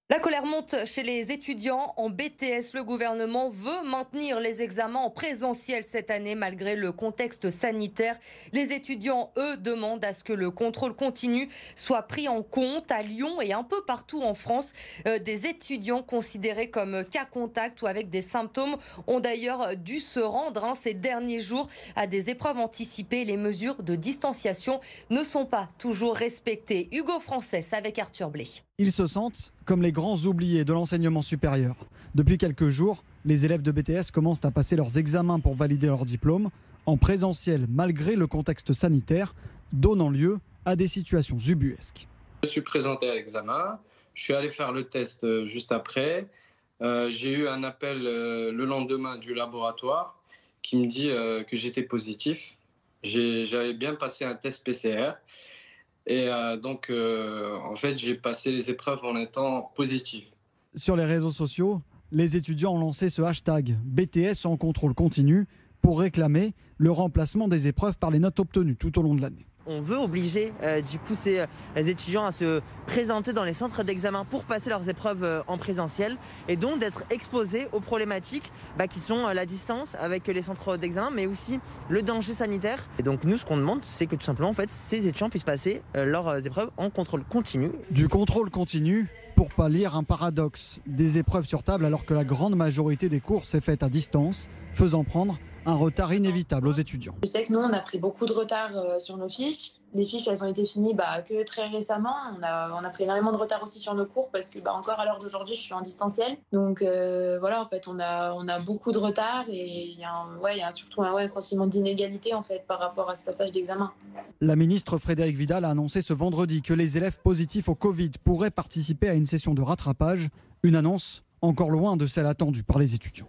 La colère monte chez les étudiants en BTS. Le gouvernement veut maintenir les examens en présentiel cette année malgré le contexte sanitaire. Les étudiants, eux, demandent à ce que le contrôle continu soit pris en compte. À Lyon et un peu partout en France, des étudiants considérés comme cas contact ou avec des symptômes ont d'ailleurs dû se rendre ces derniers jours à des épreuves anticipées. Les mesures de distanciation ne sont pas toujours respectées. Hugo Frances avec Arthur Blé. Ils se sentent comme les grands oubliés de l'enseignement supérieur. Depuis quelques jours, les élèves de BTS commencent à passer leurs examens pour valider leur diplôme en présentiel malgré le contexte sanitaire, donnant lieu à des situations ubuesques. Je suis présenté à l'examen, je suis allé faire le test juste après. J'ai eu un appel le lendemain du laboratoire qui me dit que j'étais positif. J'avais bien passé un test PCR. Et en fait, j'ai passé les épreuves en étant positif. Sur les réseaux sociaux, les étudiants ont lancé ce hashtag BTS en contrôle continu pour réclamer le remplacement des épreuves par les notes obtenues tout au long de l'année. On veut obliger ces étudiants à se présenter dans les centres d'examen pour passer leurs épreuves en présentiel et donc d'être exposés aux problématiques qui sont la distance avec les centres d'examen mais aussi le danger sanitaire. Et donc nous ce qu'on demande c'est que tout simplement en fait, ces étudiants puissent passer leurs épreuves en contrôle continu. Du contrôle continu pour pallier un paradoxe, des épreuves sur table alors que la grande majorité des cours s'est faite à distance, faisant prendre un retard inévitable aux étudiants. Je sais que nous, on a pris beaucoup de retard sur nos fiches. Les fiches, elles ont été finies que très récemment. On a pris énormément de retard aussi sur nos cours parce que encore à l'heure d'aujourd'hui, je suis en distanciel. Donc voilà, en fait, on a beaucoup de retard et il y a surtout un sentiment d'inégalité en fait par rapport à ce passage d'examen. La ministre Frédérique Vidal a annoncé ce vendredi que les élèves positifs au Covid pourraient participer à une session de rattrapage. Une annonce encore loin de celle attendue par les étudiants.